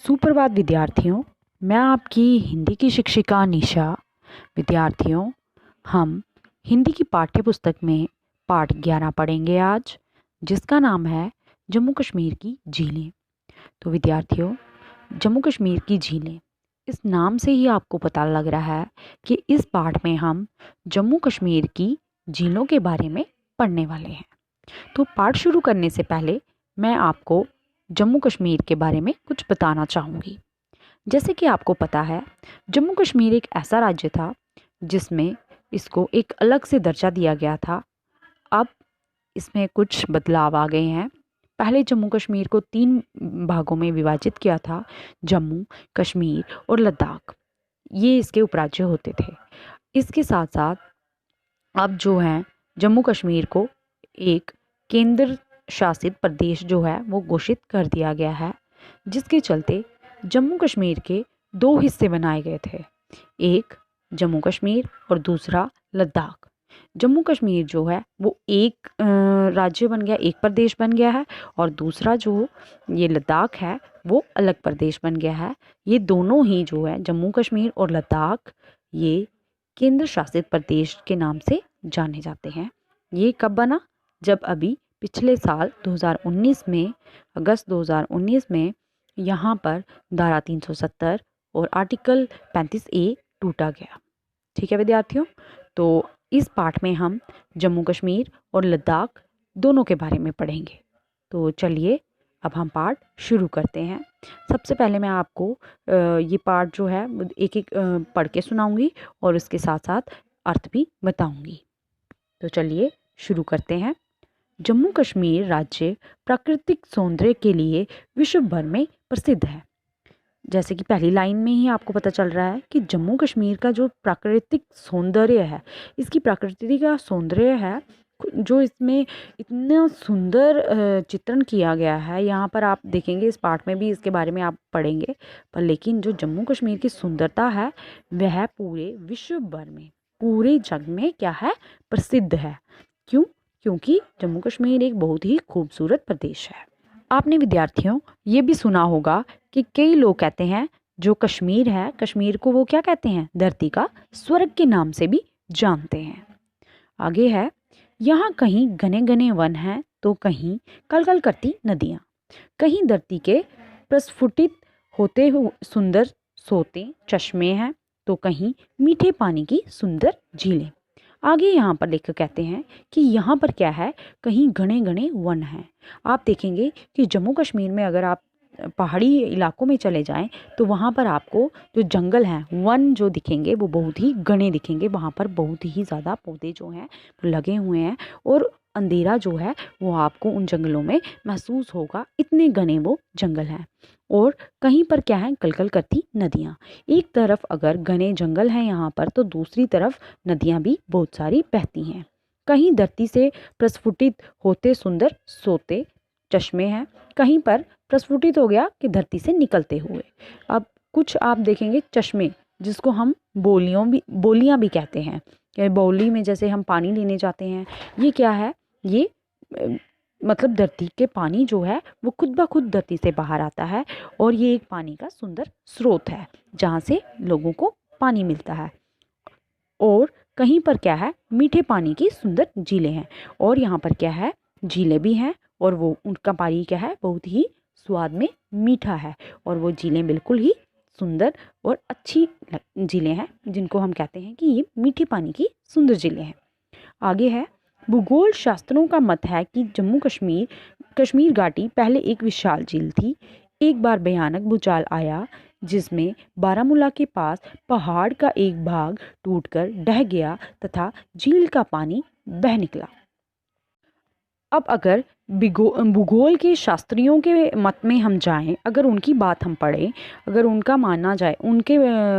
सुप्रभात विद्यार्थियों। मैं आपकी हिंदी की शिक्षिका निशा। विद्यार्थियों, हम हिंदी की पाठ्य पुस्तक में पाठ 11 पढ़ेंगे आज, जिसका नाम है जम्मू कश्मीर की झीलें। तो विद्यार्थियों, जम्मू कश्मीर की झीलें, इस नाम से ही आपको पता लग रहा है कि इस पाठ में हम जम्मू कश्मीर की झीलों के बारे में पढ़ने वाले हैं। तो पाठ शुरू करने से पहले मैं आपको जम्मू कश्मीर के बारे में कुछ बताना चाहूँगी। जैसे कि आपको पता है, जम्मू कश्मीर एक ऐसा राज्य था जिसमें इसको एक अलग से दर्जा दिया गया था। अब इसमें कुछ बदलाव आ गए हैं। पहले जम्मू कश्मीर को 3 भागों में विभाजित किया था, जम्मू, कश्मीर और लद्दाख। ये इसके उपराज्य होते थे। इसके साथ साथ अब जो है जम्मू कश्मीर को एक केंद्र शासित प्रदेश जो है वो घोषित कर दिया गया है, जिसके चलते जम्मू कश्मीर के 2 हिस्से बनाए गए थे, एक जम्मू कश्मीर और दूसरा लद्दाख। जम्मू कश्मीर जो है वो एक राज्य बन गया, एक प्रदेश बन गया है, और दूसरा जो ये लद्दाख है वो अलग प्रदेश बन गया है। ये दोनों ही जो है जम्मू कश्मीर और लद्दाख, ये केंद्र शासित प्रदेश के नाम से जाने जाते हैं। ये कब बना? जब अभी पिछले साल 2019 में, अगस्त 2019 में यहाँ पर धारा 370 और आर्टिकल 35A टूटा गया। ठीक है विद्यार्थियों, तो इस पाठ में हम जम्मू कश्मीर और लद्दाख दोनों के बारे में पढ़ेंगे। तो चलिए अब हम पाठ शुरू करते हैं। सबसे पहले मैं आपको ये पाठ जो है एक एक पढ़ के सुनाऊंगी और उसके साथ साथ अर्थ भी बताऊंगी। तो चलिए शुरू करते हैं। जम्मू कश्मीर राज्य प्राकृतिक सौंदर्य के लिए विश्व भर में प्रसिद्ध है। जैसे कि पहली लाइन में ही आपको पता चल रहा है कि जम्मू कश्मीर का जो प्राकृतिक सौंदर्य है, इसकी प्रकृति का सौंदर्य है जो इसमें इतना सुंदर चित्रण किया गया है। यहाँ पर आप देखेंगे, इस पाठ में भी इसके बारे में आप पढ़ेंगे, पर लेकिन जो जम्मू कश्मीर की सुंदरता है वह पूरे विश्व भर में, पूरे जग में क्या है, प्रसिद्ध है। क्यों? क्योंकि जम्मू कश्मीर एक बहुत ही खूबसूरत प्रदेश है। आपने विद्यार्थियों ये भी सुना होगा कि कई लोग कहते हैं जो कश्मीर है, कश्मीर को वो क्या कहते हैं, धरती का स्वर्ग के नाम से भी जानते हैं। आगे है, यहाँ कहीं घने घने वन हैं तो कहीं कलकल करती नदियाँ, कहीं धरती के प्रस्फुटित होते हुए सुंदर सोते चश्मे हैं तो कहीं मीठे पानी की सुंदर झीलें। आगे यहाँ पर लेखक कहते हैं कि यहाँ पर क्या है, कहीं घने घने वन हैं। आप देखेंगे कि जम्मू कश्मीर में अगर आप पहाड़ी इलाकों में चले जाएं तो वहाँ पर आपको जो जंगल हैं, वन जो दिखेंगे वो बहुत ही घने दिखेंगे। वहाँ पर बहुत ही ज़्यादा पौधे जो हैं वो लगे हुए हैं और अंधेरा जो है वो आपको उन जंगलों में महसूस होगा, इतने घने वो जंगल हैं। और कहीं पर क्या है, कलकल करती नदियाँ। एक तरफ अगर घने जंगल हैं यहाँ पर तो दूसरी तरफ नदियाँ भी बहुत सारी बहती हैं। कहीं धरती से प्रस्फुटित होते सुंदर सोते चश्मे हैं, कहीं पर प्रस्फुटित हो गया कि धरती से निकलते हुए। अब कुछ आप देखेंगे चश्मे, जिसको हम बोलियाँ भी कहते हैं, कि बोली में जैसे हम पानी लेने जाते हैं, ये क्या है, ये मतलब धरती के पानी जो है वो खुद ब खुद धरती से बाहर आता है और ये एक पानी का सुंदर स्रोत है जहाँ से लोगों को पानी मिलता है। और कहीं पर क्या है, मीठे पानी की सुंदर झीलें हैं, और यहाँ पर क्या है, झीलें भी हैं और वो उनका पानी क्या है, बहुत ही स्वाद में मीठा है, और वो झीलें बिल्कुल ही सुंदर और अच्छी झीलें हैं, जिनको हम कहते हैं कि ये मीठे पानी की सुंदर झीलें हैं। आगे है, भूगोल शास्त्रों का मत है कि जम्मू कश्मीर घाटी पहले एक विशाल झील थी। एक बार भयानक भूचाल आया जिसमें बारामूला के पास पहाड़ का एक भाग टूटकर ढह गया तथा झील का पानी बह निकला। अब अगर भूगोल के शास्त्रियों के मत में हम जाएं, अगर उनकी बात हम पढ़ें, अगर उनका माना जाए, उनके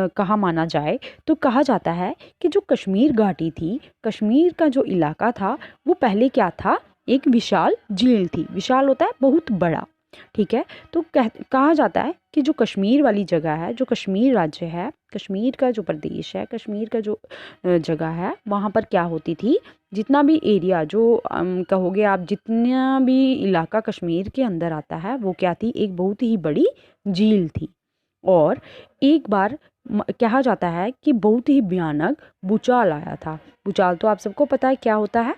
कहा माना जाए, तो कहा जाता है कि जो कश्मीर घाटी थी, कश्मीर का जो इलाका था वो पहले क्या था, एक विशाल झील थी। विशाल होता है बहुत बड़ा, ठीक है। तो कहा जाता है कि जो कश्मीर वाली जगह है, जो कश्मीर राज्य है, कश्मीर का जो प्रदेश है, कश्मीर का जो जगह है, वहाँ पर क्या होती थी, जितना भी एरिया जो कहोगे आप, जितना भी इलाका कश्मीर के अंदर आता है, वो क्या थी, एक बहुत ही बड़ी झील थी। और एक बार कहा जाता है कि बहुत ही भयानक भूचाल आया था। भूचाल तो आप सबको पता है क्या होता है,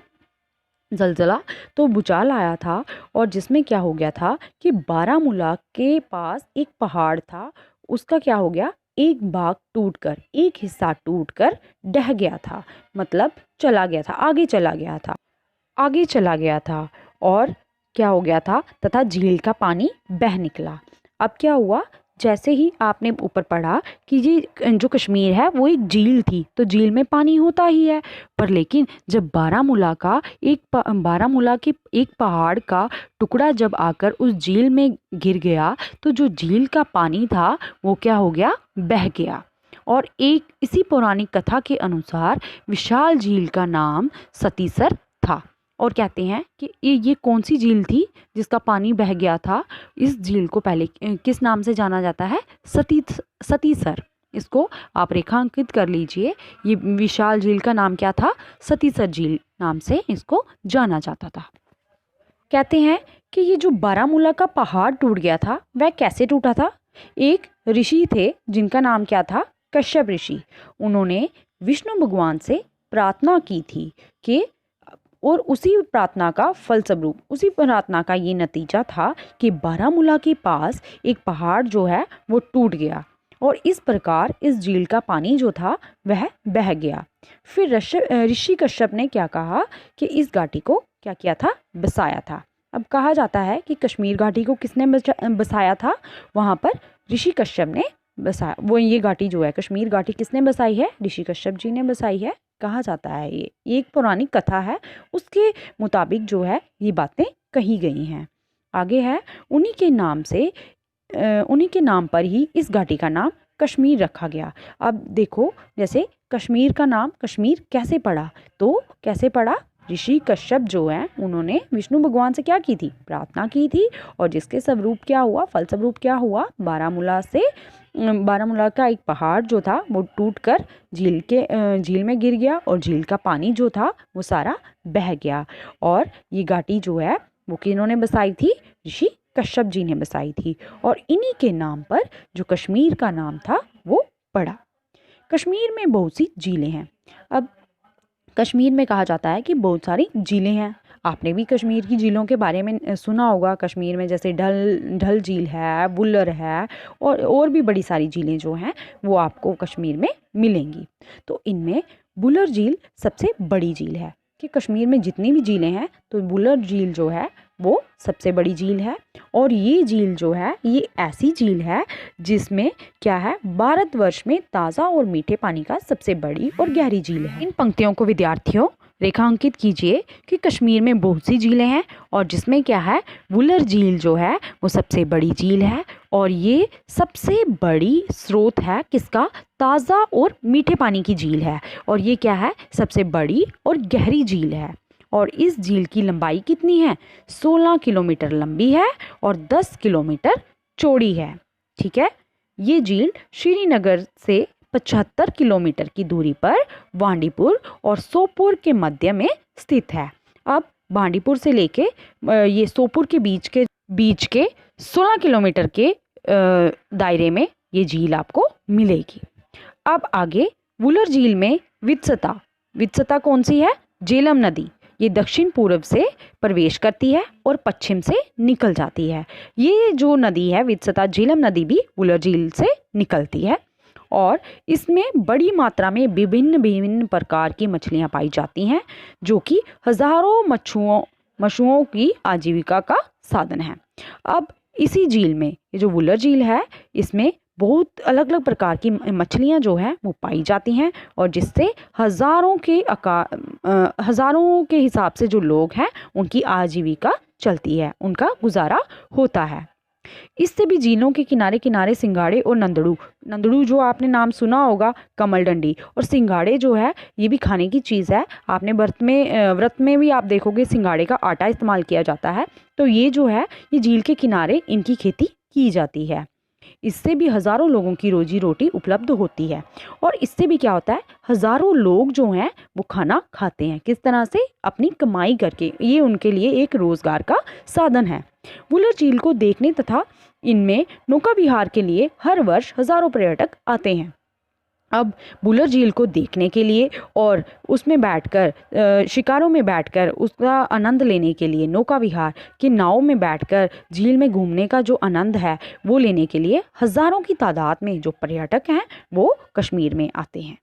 ज़लज़ला। तो भूचाल आया था और जिसमें क्या हो गया था कि बारामूला के पास एक पहाड़ था, उसका क्या हो गया, एक भाग टूटकर, एक हिस्सा टूटकर ढह गया था, मतलब चला गया था, आगे चला गया था, आगे चला गया था। और क्या हो गया था, तथा झील का पानी बह निकला। अब क्या हुआ, जैसे ही आपने ऊपर पढ़ा कि ये जो कश्मीर है वो एक झील थी, तो झील में पानी होता ही है। पर लेकिन जब बारामूला के एक पहाड़ का टुकड़ा जब आकर उस झील में गिर गया, तो जो झील का पानी था वो क्या हो गया, बह गया। और एक इसी पौराणिक कथा के अनुसार विशाल झील का नाम सतीसर था। और कहते हैं कि ये कौन सी झील थी जिसका पानी बह गया था। इस झील को पहले किस नाम से जाना जाता है, सतीसर। इसको आप रेखांकित कर लीजिए। ये विशाल झील का नाम क्या था, सतीसर झील नाम से इसको जाना जाता था। कहते हैं कि ये जो बारामूला का पहाड़ टूट गया था, वह कैसे टूटा था। एक ऋषि थे जिनका नाम क्या था, कश्यप ऋषि। उन्होंने विष्णु भगवान से प्रार्थना की थी कि, और उसी प्रार्थना का फलस्वरूप, उसी प्रार्थना का ये नतीजा था कि बारामूला के पास एक पहाड़ जो है वो टूट गया और इस प्रकार इस झील का पानी जो था वह बह गया। फिर ऋषि कश्यप ने क्या कहा कि इस घाटी को क्या किया था, बसाया था। अब कहा जाता है कि कश्मीर घाटी को किसने बसाया था, वहाँ पर ऋषि कश्यप ने बसाया। वो ये घाटी जो है, कश्मीर घाटी किसने बसाई है, ऋषि कश्यप जी ने बसाई है, कहा जाता है। ये एक पौराणिक कथा है, उसके मुताबिक जो है ये बातें कही गई हैं। आगे है, उन्हीं के नाम पर ही इस घाटी का नाम कश्मीर रखा गया। अब देखो, जैसे कश्मीर का नाम कश्मीर कैसे पड़ा, तो कैसे पड़ा, ऋषि कश्यप जो है उन्होंने विष्णु भगवान से क्या की थी, प्रार्थना की थी, और जिसके स्वरूप क्या हुआ, फलस्वरूप क्या हुआ, बारामूला का एक पहाड़ जो था वो टूटकर झील में गिर गया और झील का पानी जो था वो सारा बह गया। और ये घाटी जो है वो किन्होंने बसाई थी, ऋषि कश्यप जी ने बसाई थी। और इन्हीं के नाम पर जो कश्मीर का नाम था वो पड़ा। कश्मीर में बहुत सी झीलें हैं। अब कश्मीर में कहा जाता है कि बहुत सारी झीलें हैं। आपने भी कश्मीर की झीलों के बारे में सुना होगा। कश्मीर में जैसे ढल झील है, वुलर है, और भी बड़ी सारी झीलें जो हैं वो आपको कश्मीर में मिलेंगी। तो इनमें वुलर झील सबसे बड़ी झील है कि कश्मीर में जितनी भी झीलें हैं तो वुलर झील जो है वो सबसे बड़ी झील है। और ये झील जो है ये ऐसी झील है जिसमें क्या है, भारतवर्ष में ताज़ा और मीठे पानी का सबसे बड़ी और गहरी झील है। इन पंक्तियों को विद्यार्थियों रेखांकित कीजिए कि कश्मीर में बहुत सी झीलें हैं और जिसमें क्या है, वुलर झील जो है वो सबसे बड़ी झील है और ये सबसे बड़ी स्रोत है किसका, ताज़ा और मीठे पानी की झील है। और ये क्या है, सबसे बड़ी और गहरी झील है। और इस झील की लंबाई कितनी है, 16 किलोमीटर लंबी है और 10 किलोमीटर चौड़ी है। ठीक है, ये झील श्रीनगर से 75 किलोमीटर की दूरी पर बांदीपुर और सोपोर के मध्य में स्थित है। अब बांदीपुर से लेके ये सोपोर के बीच के 16 किलोमीटर के दायरे में ये झील आपको मिलेगी। अब आगे वुलर झील में वित्सता कौन सी है, झेलम नदी। ये दक्षिण पूर्व से प्रवेश करती है और पश्चिम से निकल जाती है। ये जो नदी है वित्सता झेलम नदी भी वुलर झील से निकलती है और इसमें बड़ी मात्रा में विभिन्न प्रकार की मछलियां पाई जाती हैं जो कि हजारों मछुओं की आजीविका का साधन है। अब इसी झील में ये जो वुलर झील है इसमें बहुत अलग अलग प्रकार की मछलियां जो है वो पाई जाती हैं और जिससे हजारों के हिसाब से जो लोग हैं उनकी आजीविका चलती है, उनका गुजारा होता है। इससे भी झीलों के किनारे किनारे सिंघाड़े और नंदड़ू जो आपने नाम सुना होगा, कमलडंडी और सिंघाड़े जो है ये भी खाने की चीज़ है। आपने व्रत में भी आप देखोगे सिंघाड़े का आटा इस्तेमाल किया जाता है। तो ये जो है ये झील के किनारे इनकी खेती की जाती है। इससे भी हज़ारों लोगों की रोजी रोटी उपलब्ध होती है। और इससे भी क्या होता है, हज़ारों लोग जो हैं वो खाना खाते हैं। किस तरह से? अपनी कमाई करके। ये उनके लिए एक रोज़गार का साधन है। वुलर झील को देखने तथा इनमें नौका विहार के लिए हर वर्ष हज़ारों पर्यटक आते हैं। अब वुलर झील को देखने के लिए और उसमें बैठकर शिकारों में बैठकर उसका आनंद लेने के लिए, नौका विहार की नाव में बैठकर झील में घूमने का जो आनंद है वो लेने के लिए हज़ारों की तादाद में जो पर्यटक हैं वो कश्मीर में आते हैं।